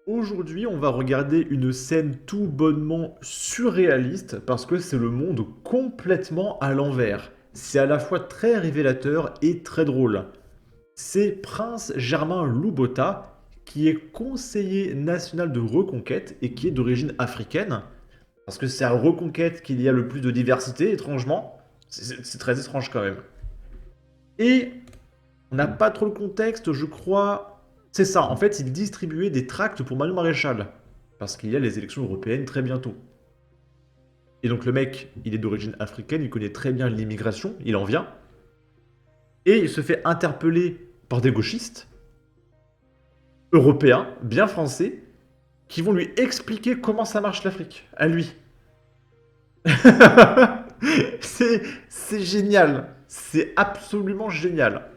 Aujourd'hui, on va regarder une scène tout bonnement surréaliste parce que c'est le monde complètement à l'envers. C'est à la fois très révélateur et très drôle. C'est Prince Germain Loubota qui est conseiller national de reconquête et qui est d'origine africaine. Parce que c'est à reconquête qu'il y a le plus de diversité, étrangement. C'est très étrange quand même. Et on n'a pas trop le contexte, je crois. C'est ça, en fait, il distribuait des tracts pour Manu Maréchal. Parce qu'il y a les élections européennes très bientôt. Et donc le mec, il est d'origine africaine, il connaît très bien l'immigration, il en vient. Et il se fait interpeller par des gauchistes, européens, bien français, qui vont lui expliquer comment ça marche l'Afrique, à lui. c'est génial, c'est absolument génial.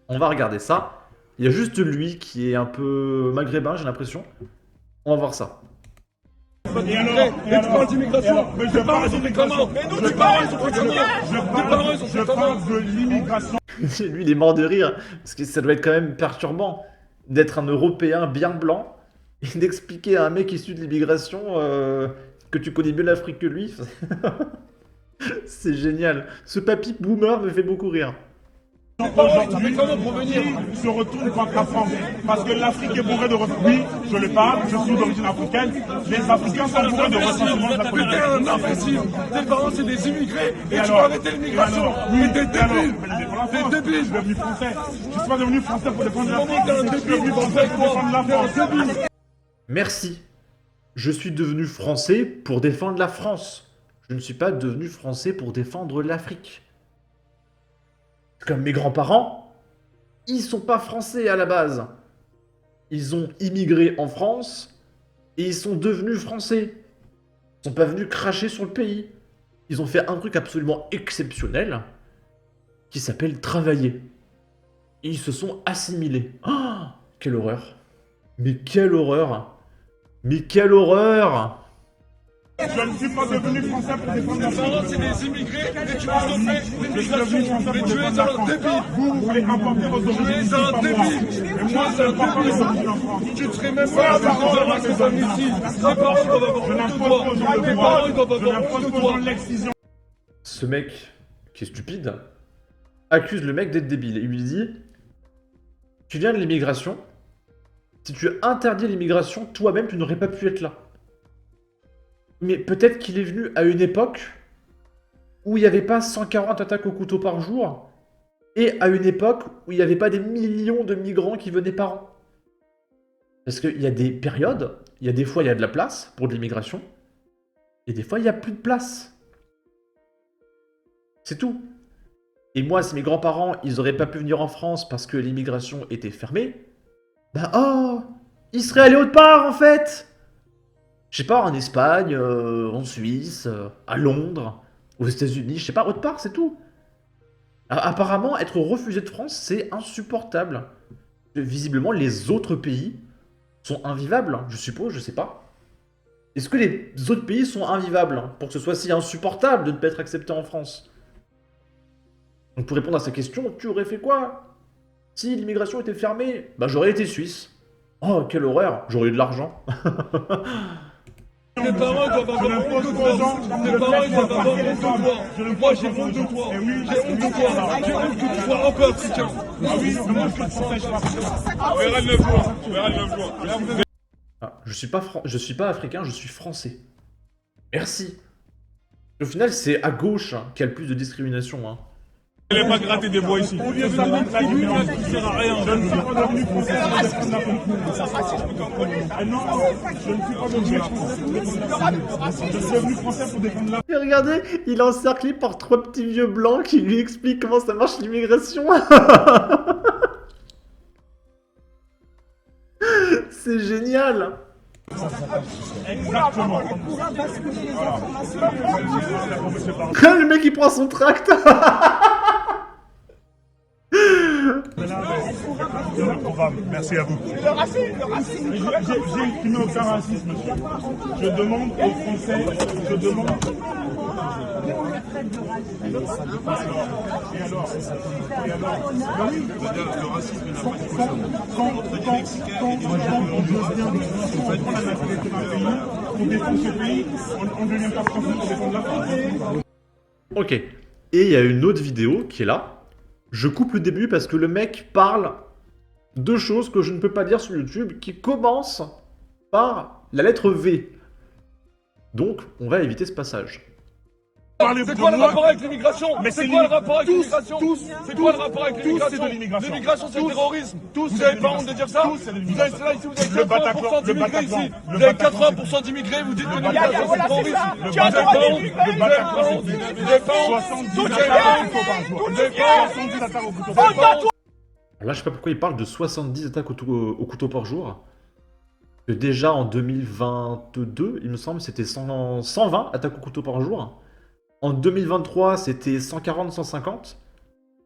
On va regarder ça. Il y a juste lui qui est un peu maghrébin, j'ai l'impression. On va voir ça. Et tu parles d'immigration. Mais je parle d'immigration. Mais nous, tu parles Je parle de l'immigration. Lui, il est mort de rire, parce que ça doit être quand même perturbant d'être un Européen bien blanc et d'expliquer à un mec issu de l'immigration que tu connais mieux l'Afrique que lui. C'est génial. Ce papy boomer me fait beaucoup rire. Aujourd'hui, se retourne contre la France. Parce que l'Afrique est bourrée de ressources. Oui, je le parle, je suis d'origine africaine. Les Africains sont bourrés de ressources. T'es un imbécile. Tes parents, c'est des immigrés. Et tu alors vas arrêter l'immigration. Mais t'es débile. T'es débile. Je suis devenu français. Je suis pas devenu français pour défendre la France. T'es un Je suis devenu débile. français pour défendre la France. T'es un débile. Merci. Je suis devenu français pour défendre la France. Je ne suis pas devenu français pour défendre l'Afrique. Comme mes grands-parents, ils sont pas français à la base. Ils ont immigré en France et ils sont devenus français. Ils sont pas venus cracher sur le pays. Ils ont fait un truc absolument exceptionnel qui s'appelle travailler. Et ils se sont assimilés. Oh, quelle horreur. Mais quelle horreur. Mais quelle horreur. Je ne suis pas devenu français pour défendre la Tes parents, France. c'est des immigrés. Et tu vas stopper Je suis devenu l'immigration. français Mais pour tu es défendre la un France. débile. Vous voulez importer vos Tu origines es ici, un pas moi. débile. Et moi, je ne parle pas mes origines en France. Tu ne serais même pas devant à ces hommes ici. Tes parents doivent avoir Je honte de n'impose toi. pas aux gens le Tes droit. parents, ils doivent Je avoir honte n'impose de pas aux gens toi. l'excision. Ce mec, qui est stupide, accuse le mec d'être débile. Et il lui dit, tu viens de l'immigration. Si tu interdis l'immigration, toi-même, tu n'aurais pas pu être là. Mais peut-être qu'il est venu à une époque où il n'y avait pas 140 attaques au couteau par jour, et à une époque où il n'y avait pas des millions de migrants qui venaient par an. Parce qu'il y a des périodes, il y a des fois il y a de la place pour de l'immigration, et des fois il n'y a plus de place. C'est tout. Et moi, si mes grands-parents, ils n'auraient pas pu venir en France parce que l'immigration était fermée, bah oh, ils seraient allés autre part en fait. Je sais pas, en Espagne, en Suisse, à Londres, aux États-Unis, je sais pas, autre part, c'est tout. Apparemment, être refusé de France, c'est insupportable. Visiblement, les autres pays sont invivables, je suppose, je sais pas. Est-ce que les autres pays sont invivables pour que ce soit si insupportable de ne pas être accepté en France? Donc pour répondre à cette question, tu aurais fait quoi? Si l'immigration était fermée, bah j'aurais été suisse. Oh, quelle horreur, j'aurais eu de l'argent. Tes parents ils doivent avoir honte de toi. Tes parents ils doivent avoir honte de toi. Moi j'ai honte de toi. J'ai honte de toi. J'ai honte que tu sois un peu africain. Ah oui, moi, je suis français, je suis africain. Tu verras le 9 juin. Tu verras le 9 juin. Ah, je suis pas africain, je suis français. Merci. Au final, c'est à gauche qui a le plus de discrimination. Hein. Elle n'est pas gratter des bois ici. Je sert à rien. Je ne suis pas devenu français pour défendre la France. Non, je ne suis pas devenu français pour défendre la France. Je suis devenu français pour défendre la France. Et regardez, il est encerclé par trois petits vieux blancs qui lui expliquent comment ça marche l'immigration. C'est génial. Exactement. Le mec il prend son tract. Merci à vous. J'ai exprimé aucun racisme, monsieur. Je demande aux Français, je demande... Ok. Et il y a une autre vidéo qui est là. Je coupe le début parce que le mec parle de choses que je ne peux pas dire sur YouTube qui commencent par la lettre V. Donc, on va éviter ce passage. C'est quoi le rapport avec l'immigration? C'est quoi le rapport avec l'immigration? C'est quoi le rapport avec l'immigration? L'immigration, c'est le terrorisme. Vous avez pas honte de dire ça? Vous avez 80% d'immigrés ici. Vous avez 80% d'immigrés, vous dites que l'immigration, c'est le terrorisme. Vous avez pas honte? Vous avez pas honte? Vous avez pas honte? Là, je sais pas pourquoi il parle de 70 attaques au couteau par jour. Que déjà en 2022, il me semble, c'était 120 attaques au couteau par jour. En 2023, c'était 140-150.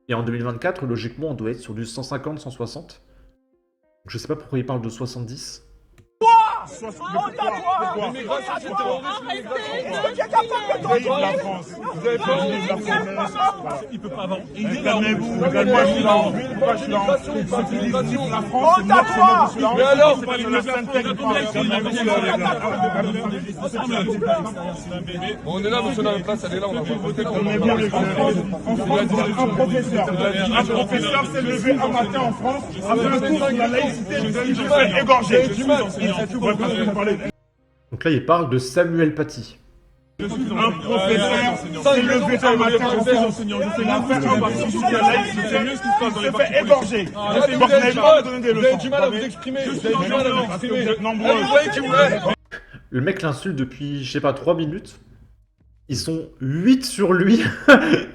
Et en 2024, logiquement, on doit être sur du 150-160. Je sais pas pourquoi il parle de 70. L'immigration, c'est le terrorisme, l'immigration. Vous avez pas honte? Il peut pas avoir. La France, c'est notre nom. Mais alors, on est là, monsieur, dans la place, elle est là, on a voté pour Un professeur s'est levé un matin en France après un cours sur la laïcité, il s'est fait égorger. Donc là, il parle de Samuel Paty. Un professeur s'est levé un matin en France, il a fait un cours sur la laïcité, il s'est fait égorger. Vous avez du mal à vous exprimer. Vous avez du mal à vous exprimer. Vous voyez qui vous êtes? Le mec l'insulte depuis, je sais pas, 3 minutes. Ils sont 8 sur lui.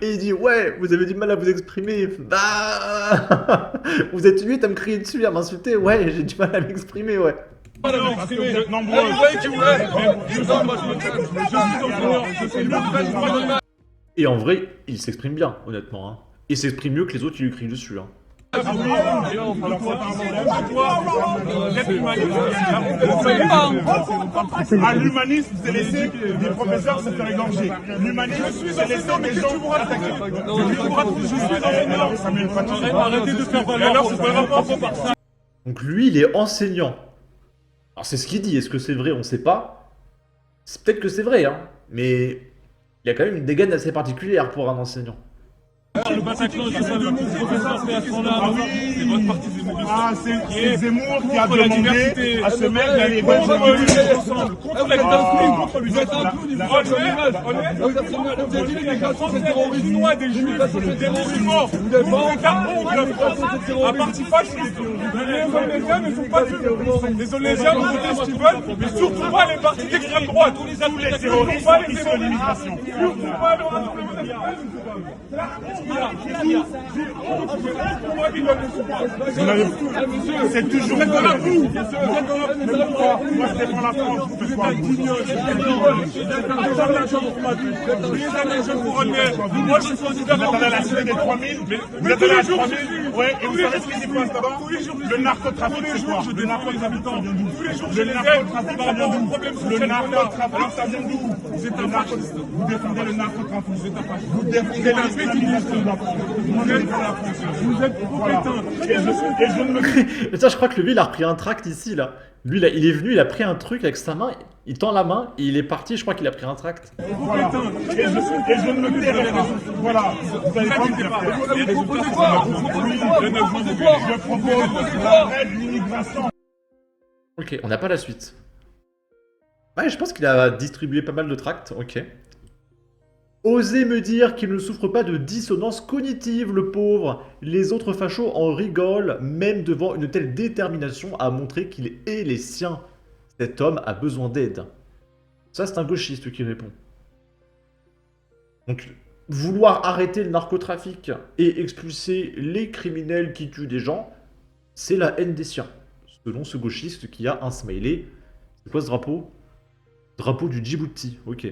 Et il dit, ouais, vous avez du mal à vous exprimer. Bah, vous êtes 8 à me crier dessus, à m'insulter. Ouais, j'ai du mal à m'exprimer, ouais. Vous voyez qui vous êtes? Et en vrai, il s'exprime bien, honnêtement. Hein. Il s'exprime mieux que les autres qui lui crient dessus. Hein. À l'humanisme, c'est laisser des professeurs se faire égorger. L'humanisme, c'est laisser des gens attaquer. Arrêtez de faire valoir. Donc lui, il est enseignant. Alors c'est ce qu'il dit, est-ce que c'est vrai? On sait pas. C'est peut-être que c'est vrai, hein. Mais il y a quand même une dégaine assez particulière pour un enseignant. Le Bataclan, c'est ça le professeur, c'est à ce moment-là. C'est votre parti Zemmour. Ah, c'est Zemmour qui a demandé à ce mec d'aller contre lui. Vous êtes un clown, il vous rend l'image. Vous avez dit l'immigration, c'est le terrorisme. Chinois des juifs, c'est le terrorisme. Vous n'avez pas honte. Un parti fasciste. Les Olésiens ne sont pas des terroristes. Les Olésiens vont voter ce qu'ils veulent, mais surtout pas les partis d'extrême droite. Tous les terroristes, ils sont l'immigration. Surtout pas le c'est toujours de la boue. Moi, je défends la France. Moi, je suis candidat à la cité des 3000. Vous êtes allé à 3000. Ouais, et vous savez ce qui se passe là-bas? Le narcotrafic, c'est quoi? Le narcotrafic, ça vient d'où? Le narcotrafic, ça vient d'où? Le narcotrafic, ça vient d'où? Vous défendez le narcotrafic. Vous défendez l'islamisation de la France. Vous êtes compétent. Et je ne me... Mais ça, je crois que lui, il a repris un tract ici, là. Lui, là, il est venu, il a pris un truc avec sa main, il tend la main, et il est parti, je crois qu'il a pris un tract. Voilà. Et je ne me tairai pas. Voilà. Vous allez pas me faire taire. Vous proposez quoi? Je propose l'arrêt de l'immigration. Ok, on n'a pas la suite. Ouais, je pense qu'il a distribué pas mal de tracts, ok. Osez me dire qu'il ne souffre pas de dissonance cognitive, le pauvre. Les autres fachos en rigolent, même devant une telle détermination à montrer qu'il est les siens. Cet homme a besoin d'aide. Ça, c'est un gauchiste qui répond. Donc, vouloir arrêter le narcotrafic et expulser les criminels qui tuent des gens, c'est la haine des siens. Selon ce gauchiste qui a un smiley. C'est quoi ce drapeau? Drapeau du Djibouti, ok.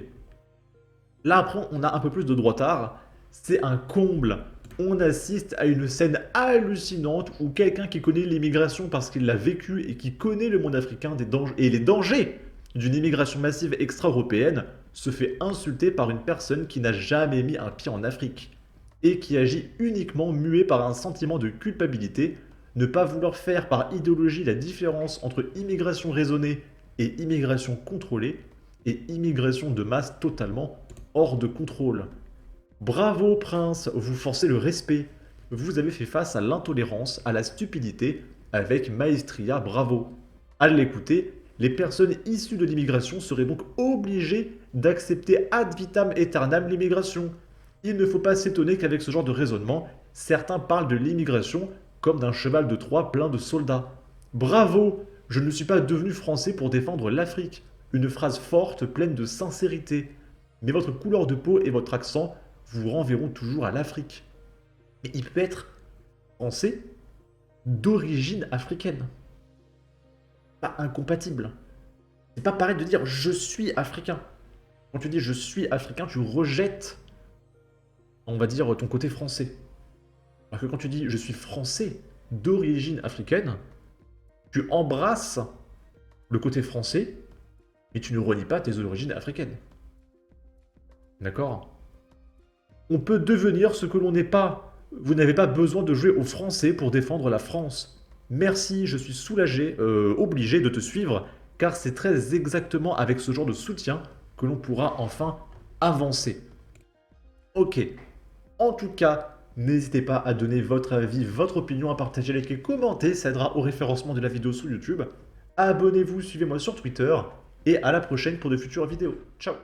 Là, après, on a un peu plus de droitard. C'est un comble. On assiste à une scène hallucinante où quelqu'un qui connaît l'immigration parce qu'il l'a vécu et qui connaît le monde africain et les dangers d'une immigration massive extra-européenne se fait insulter par une personne qui n'a jamais mis un pied en Afrique et qui agit uniquement muet par un sentiment de culpabilité, ne pas vouloir faire par idéologie la différence entre immigration raisonnée et immigration contrôlée et immigration de masse totalement hors de contrôle. Bravo prince, vous forcez le respect. Vous avez fait face à l'intolérance, à la stupidité, avec maestria, bravo. À l'écouter, les personnes issues de l'immigration seraient donc obligées d'accepter ad vitam aeternam l'immigration. Il ne faut pas s'étonner qu'avec ce genre de raisonnement, certains parlent de l'immigration comme d'un cheval de Troie plein de soldats. Bravo, je ne suis pas devenu français pour défendre l'Afrique. Une phrase forte, pleine de sincérité. Mais votre couleur de peau et votre accent vous renverront toujours à l'Afrique. Mais il peut être français d'origine africaine. Pas incompatible. C'est pas pareil de dire je suis africain. Quand tu dis je suis africain, tu rejettes, on va dire, ton côté français. Alors que quand tu dis je suis français d'origine africaine, tu embrasses le côté français, mais tu ne renies pas tes origines africaines. D'accord ? On peut devenir ce que l'on n'est pas. Vous n'avez pas besoin de jouer au français pour défendre la France. Merci, je suis soulagé, obligé de te suivre, car c'est très exactement avec ce genre de soutien que l'on pourra enfin avancer. Ok. En tout cas, n'hésitez pas à donner votre avis, votre opinion, à partager, liker, commenter, ça aidera au référencement de la vidéo sur YouTube. Abonnez-vous, suivez-moi sur Twitter, et à la prochaine pour de futures vidéos. Ciao!